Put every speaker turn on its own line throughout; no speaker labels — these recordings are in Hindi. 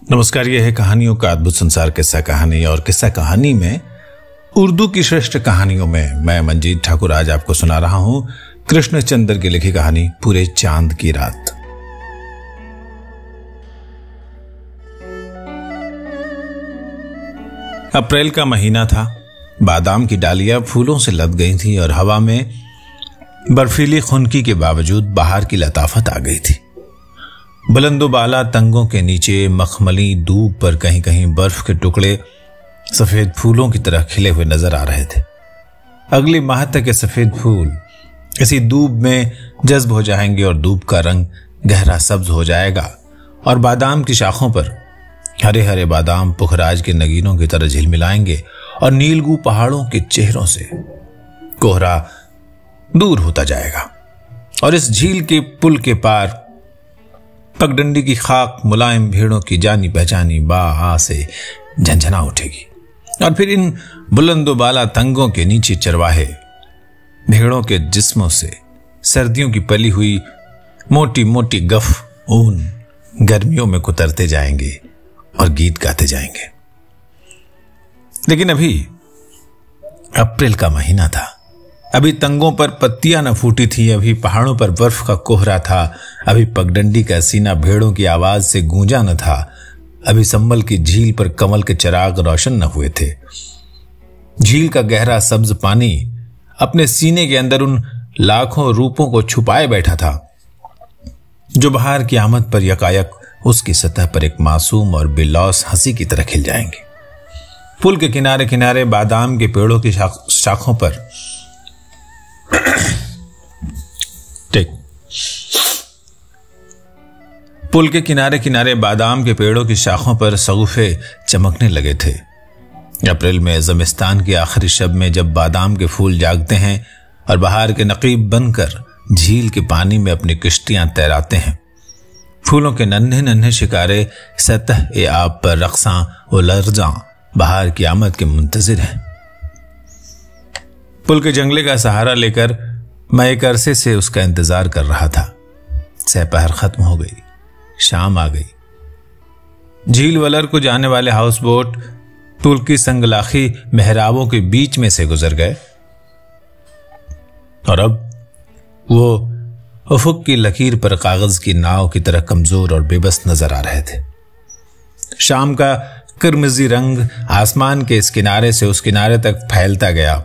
नमस्कार, यह है कहानियों का अद्भुत संसार किस्सा कहानी। और किस्सा कहानी में उर्दू की श्रेष्ठ कहानियों में मैं मंजीत ठाकुर आज आपको सुना रहा हूं कृष्णचंद्र की लिखी कहानी पूरे चांद की रात। अप्रैल का महीना था। बादाम की डालियां फूलों से लद गई थी और हवा में बर्फीली खुनकी के बावजूद बाहर की लताफत आ गई थी। बुलंदोबाला तंगों के नीचे मखमली दूब पर कहीं कहीं बर्फ के टुकड़े सफेद फूलों की तरह खिले हुए नजर आ रहे थे। अगली माह तक के सफेद फूल इसी दूब में जज्ब हो जाएंगे और दूब का रंग गहरा सब्ज हो जाएगा और बादाम की शाखों पर हरे हरे बादाम पुखराज के नगीनों की तरह झिलमिलाएंगे और नीलगू पहाड़ों के चेहरों से कोहरा दूर होता जाएगा और इस झील के पुल के पार पगडंडी की खाक मुलायम भेड़ों की जानी पहचानी बा से झंझना उठेगी। और फिर इन बुलंदोबाला तंगों के नीचे चरवाहे भेड़ों के जिस्मों से सर्दियों की पली हुई मोटी मोटी गफ ऊन गर्मियों में कुतरते जाएंगे और गीत गाते जाएंगे। लेकिन अभी अप्रैल का महीना था। अभी तंगों पर पत्तियां न फूटी थी, अभी पहाड़ों पर बर्फ का कोहरा था, अभी पगडंडी का सीना भेड़ों की आवाज से गूंजा न था, अभी संबल की झील पर कमल के चिराग रोशन न हुए थे। झील का गहरा सब्ज पानी अपने सीने के अंदर उन लाखों रूपों को छुपाए बैठा था जो बाहर की आमद पर यकायक उसकी सतह पर एक मासूम और बेलौस हंसी की तरह खिल जाएंगे। पुल के किनारे किनारे बादाम के पेड़ों की शाखों पर पुल के किनारे किनारे बादाम के पेड़ों की शाखों पर सगुफे चमकने लगे थे। अप्रैल में ज़मिस्तान के आखिरी शब में जब बादाम के फूल जागते हैं और बाहर के नकीब बनकर झील के पानी में अपनी किश्तियां तैराते हैं, फूलों के नन्हे नन्हे शिकारे सतह ए आब पर रक्सां और लर्जां बाहर की आमद के मुंतजिर हैं। पुल के जंगले का सहारा लेकर मैं एक अरसे से उसका इंतजार कर रहा था। सहपहर खत्म हो गई, शाम आ गई। झील वलर को जाने वाले हाउस बोट पुल की संगलाखी मेहराबों के बीच में से गुजर गए और अब वो उफुक की लकीर पर कागज की नाव की तरह कमजोर और बेबस नजर आ रहे थे। शाम का किरमिजी रंग आसमान के इस किनारे से उस किनारे तक फैलता गया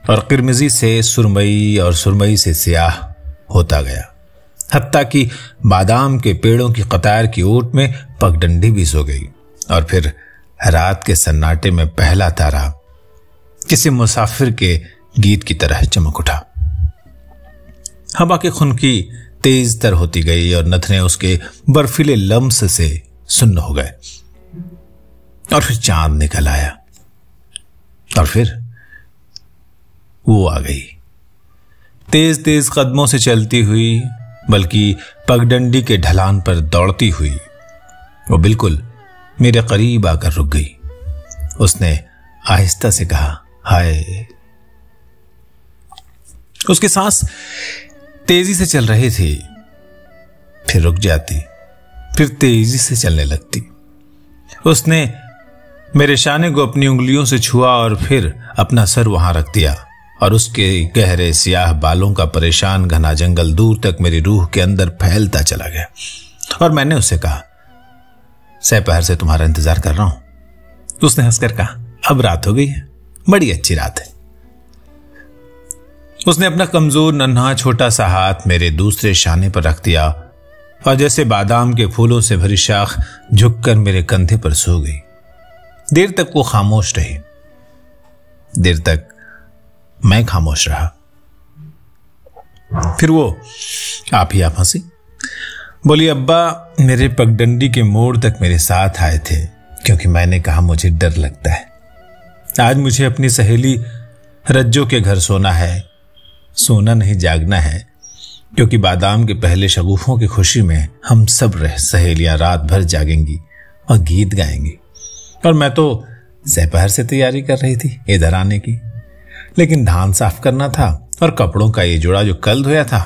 और किरमिजी से सुरमई और सुरमई से स्याह होता गया, हत्ता कि बादाम के पेड़ों की कतार की ओट में पगडंडी भी सो गई। और फिर रात के सन्नाटे में पहला तारा किसी मुसाफिर के गीत की तरह चमक उठा। हवा की खुनकी तेज तर होती गई और नथने उसके बर्फीले लम्स से सुन्न हो गए। और फिर चांद निकल आया और फिर वो आ गई, तेज तेज कदमों से चलती हुई, बल्कि पगडंडी के ढलान पर दौड़ती हुई। वो बिल्कुल मेरे करीब आकर रुक गई। उसने आहिस्ता से कहा, हाय। उसकी सांस तेजी से चल रही थी, फिर रुक जाती, फिर तेजी से चलने लगती। उसने मेरे शाने को अपनी उंगलियों से छुआ और फिर अपना सर वहां रख दिया और उसके गहरे स्याह बालों का परेशान घना जंगल दूर तक मेरी रूह के अंदर फैलता चला गया। और मैंने उससे कहा, सहपहर से तुम्हारा इंतजार कर रहा हूं। उसने हंसकर कहा, अब रात हो गई है, बड़ी अच्छी रात है। उसने अपना कमजोर नन्हा छोटा सा हाथ मेरे दूसरे शाने पर रख दिया और जैसे बादाम के फूलों से भरी शाख झुककर मेरे कंधे पर सो गई। देर तक वो खामोश रही, देर तक मैं खामोश रहा। फिर वो आप ही आप हंसी, बोली, अब्बा मेरे पगडंडी के मोड़ तक मेरे साथ आए थे क्योंकि मैंने कहा मुझे डर लगता है। आज मुझे अपनी सहेली रज्जो के घर सोना है, सोना नहीं जागना है, क्योंकि बादाम के पहले शगुफों की खुशी में हम सब सहेलियां रात भर जागेंगी और गीत गाएंगी। और मैं तो सहपहर से तैयारी कर रही थी इधर आने की, लेकिन धान साफ करना था और कपड़ों का ये जोड़ा जो कल धोया था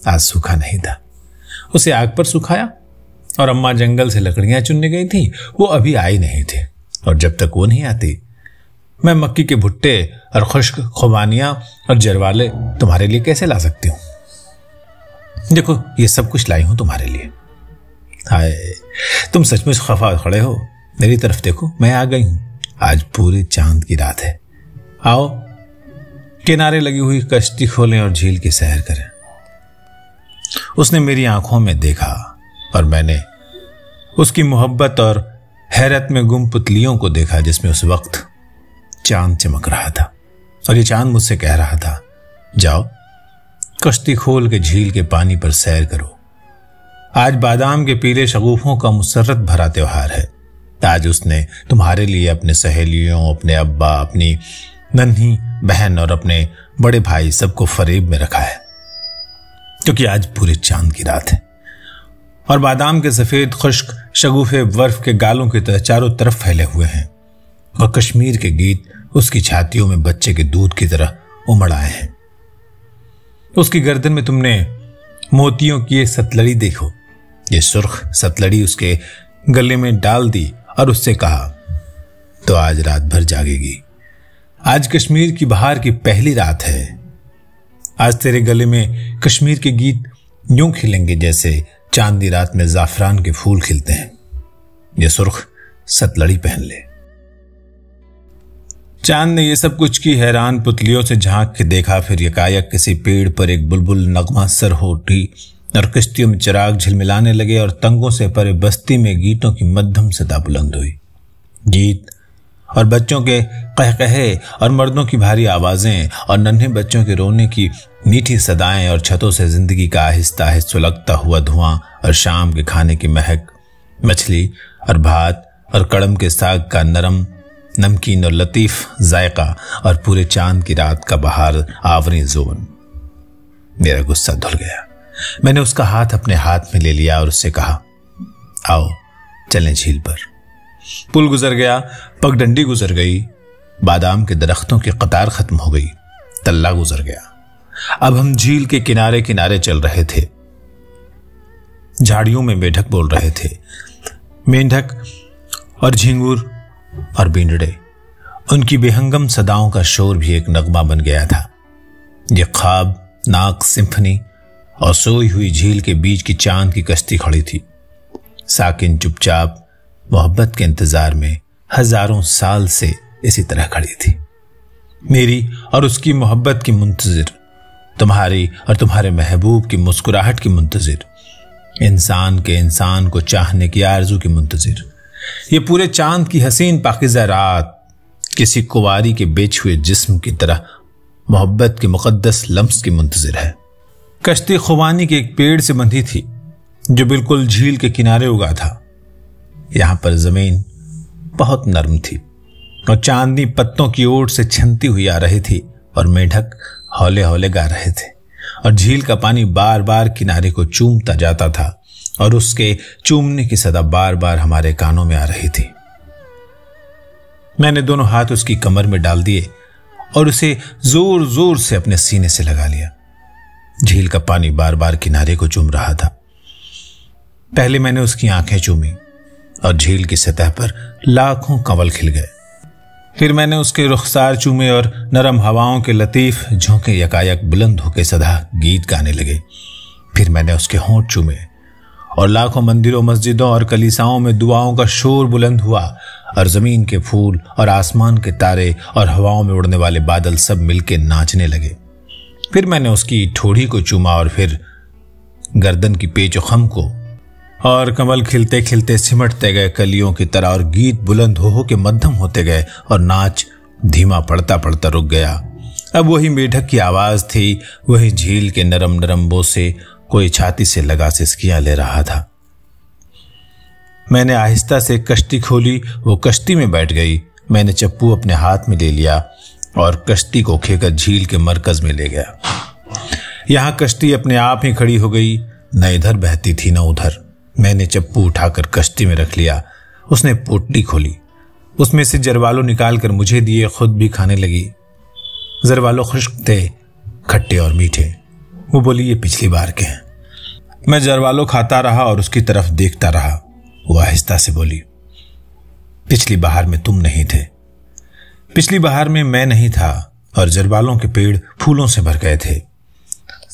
आज सूखा नहीं था। उसे आग पर सुखाया और अम्मा जंगल से लकड़ियां चुनने गई थी, वो अभी आई नहीं थे। और जब तक वो नहीं आती मैं मक्की के भुट्टे और खुश्क खुबानियां और जरवाले तुम्हारे लिए कैसे ला सकती हूं? देखो ये सब कुछ लाई हूं तुम्हारे लिए। हाय, तुम सचमुच खफा खड़े हो। मेरी तरफ देखो, मैं आ गई हूं। आज पूरे चांद की रात है। आओ किनारे लगी हुई कश्ती खोलें और झील की सैर करें। उसने मेरी आंखों में देखा और मैंने उसकी मोहब्बत और हैरत में गुम पुतलियों को देखा, जिसमें उस वक्त चांद चमक रहा था। और ये चांद मुझसे कह रहा था, जाओ कश्ती खोल के झील के पानी पर सैर करो। आज बादाम के पीले शगुफों का मुसर्रत भरा त्योहार है। आज उसने तुम्हारे लिए अपने सहेलियों, अपने अब्बा, अपनी नन्ही बहन और अपने बड़े भाई सबको फरेब में रखा है, क्योंकि आज पूरे चांद की रात है और बादाम के सफेद खुश्क शगुफे बर्फ के गालों की तरह चारों तरफ फैले हुए हैं और कश्मीर के गीत उसकी छातियों में बच्चे के दूध की तरह उमड़ आए हैं। उसकी गर्दन में तुमने मोतियों की ये सतलड़ी देखो। ये सुर्ख सतलड़ी उसके गले में डाल दी और उससे कहा, तो आज रात भर जागेगी। आज कश्मीर की बहार की पहली रात है। आज तेरे गले में कश्मीर के गीत यूं खिलेंगे जैसे चांदी रात में जाफरान के फूल खिलते हैं। ये सुर्ख सतलड़ी पहन ले। चांद ने ये सब कुछ की हैरान पुतलियों से झांक के देखा, फिर यकायक किसी पेड़ पर एक बुलबुल नगमा सर हो उठी और कश्तियों में चिराग झिलमिलाने लगे और तंगों से परे बस्ती में गीतों की मध्यम सदा बुलंद हुई। गीत और बच्चों के कहकहे और मर्दों की भारी आवाजें और नन्हे बच्चों के रोने की मीठी सदाएं और छतों से जिंदगी का आहिस्ता आहिस्ता सुलगता हुआ धुआं और शाम के खाने की महक, मछली और भात और कड़म के साग का नरम नमकीन और लतीफ जायका और पूरे चांद की रात का बहार आवरी जोन। मेरा गुस्सा धुल गया। मैंने उसका हाथ अपने हाथ में ले लिया और उससे कहा, आओ चलें झील पर। पुल गुजर गया, पगडंडी गुजर गई, बादाम के दरख्तों की कतार खत्म हो गई, तल्ला गुजर गया। अब हम झील के किनारे किनारे चल रहे थे। झाड़ियों में मेढक बोल रहे थे। मेंढक और झिंगुर और बींडड़े, उनकी बेहंगम सदाओं का शोर भी एक नगमा बन गया था। ये ख्वाब नाक सिम्फनी और सोई हुई झील के बीच की चांद की कश्ती खड़ी थी, साकिन चुपचाप मोहब्बत के इंतजार में हजारों साल से इसी तरह खड़ी थी। मेरी और उसकी मोहब्बत की मुंतजिर, तुम्हारी और तुम्हारे महबूब की मुस्कुराहट की मुंतजिर, इंसान के इंसान को चाहने की आरजू की मुंतजिर। ये पूरे चांद की हसीन पाकिज़ा रात किसी कुंवारी के बेच हुए जिस्म की तरह मोहब्बत के मुकद्दस लम्स की मुंतजिर है। कश्ती खुबानी के एक पेड़ से बंधी थी जो बिल्कुल झील के किनारे उगा था। यहां पर जमीन बहुत नरम थी और चांदनी पत्तों की ओट से छनती हुई आ रही थी और मेढक हौले हौले गा रहे थे और झील का पानी बार बार किनारे को चूमता जाता था और उसके चूमने की सदा बार बार हमारे कानों में आ रही थी। मैंने दोनों हाथ उसकी कमर में डाल दिए और उसे जोर जोर से अपने सीने से लगा लिया। झील का पानी बार बार किनारे को चूम रहा था। पहले मैंने उसकी आंखें चूमी और झील की सतह पर लाखों कंवल खिल गए। फिर मैंने उसके रुखसार चूमे और नरम हवाओं के लतीफ झोंके यकायक बुलंद होकर सदा गीत गाने लगे। फिर मैंने उसके होंठ चूमे और लाखों मंदिरों, मस्जिदों और कलीसाओं में दुआओं का शोर बुलंद हुआ और जमीन के फूल और आसमान के तारे और हवाओं में उड़ने वाले बादल सब मिलकर नाचने लगे। फिर मैंने उसकी ठोड़ी को चूमा और फिर गर्दन की पेच खम को, और कमल खिलते खिलते सिमटते गए कलियों की तरह और गीत बुलंद हो के मध्यम होते गए और नाच धीमा पड़ता पड़ता रुक गया। अब वही मेढक की आवाज थी, वही झील के नरम नरम बोसे, कोई छाती से लगा सिसकियां ले रहा था। मैंने आहिस्ता से कश्ती खोली, वो कश्ती में बैठ गई। मैंने चप्पू अपने हाथ में ले लिया और कश्ती को खेकर झील के मरकज में ले गया। यहां कश्ती अपने आप ही खड़ी हो गई, न इधर बहती थी न उधर। मैंने चप्पू उठाकर कश्ती में रख लिया। उसने पोटली खोली, उसमें से जरवालो निकालकर मुझे दिए, खुद भी खाने लगी। जरवालो खुश्क थे, खट्टे और मीठे। वो बोली, ये पिछली बार के हैं। मैं जरवालो खाता रहा और उसकी तरफ देखता रहा। वो आहिस्ता से बोली, पिछली बहार में तुम नहीं थे, पिछली बहार में मैं नहीं था और जरवालों के पेड़ फूलों से भर गए थे।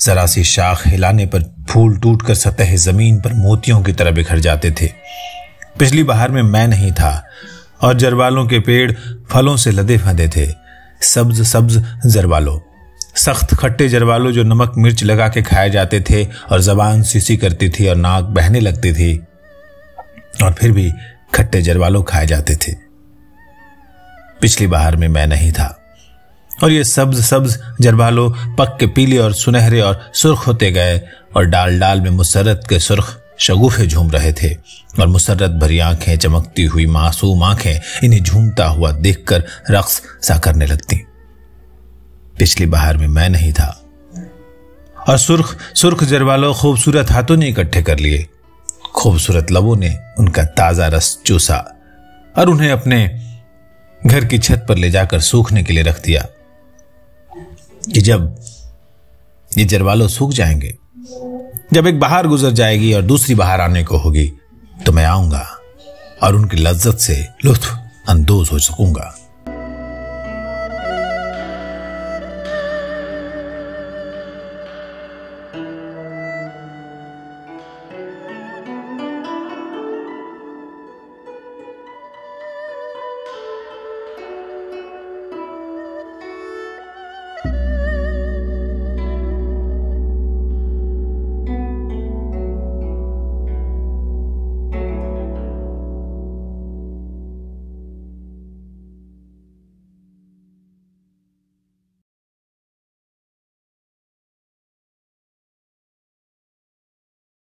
जरा सी शाख हिलाने पर फूल टूटकर सतह जमीन पर मोतियों की तरह बिखर जाते थे। पिछली बहार में मैं नहीं था और जरवालों के पेड़ फलों से लदे फंदे थे। सब्ज सब्ज जरवालो, सख्त खट्टे जरवालो जो नमक मिर्च लगा के खाए जाते थे और जबान सीसी करती थी और नाक बहने लगती थी, और फिर भी खट्टे जरवालो खाए जाते थे। पिछली बहार में मैं नहीं था और ये सब्ज सब्ज जरवालो पक के पीले और सुनहरे और सुर्ख होते गए और डाल डाल में मुसर्रत के सुर्ख शगुफे झूम रहे थे और मुसर्रत भरी आंखें, चमकती हुई मासूम आंखें इन्हें झूमता हुआ देखकर रक्स सा करने लगती। पिछली बहार में मैं नहीं था और सुर्ख सुर्ख जरवालो खूबसूरत हाथों ने इकट्ठे कर लिए, खूबसूरत लबों ने उनका ताजा रस चूसा और उन्हें अपने घर की छत पर ले जाकर सूखने के लिए रख दिया कि जब ये जरवालो सूख जाएंगे, जब एक बहार गुजर जाएगी और दूसरी बहार आने को होगी, तो मैं आऊंगा और उनकी लज्जत से लुत्फ अंदोज हो सकूंगा।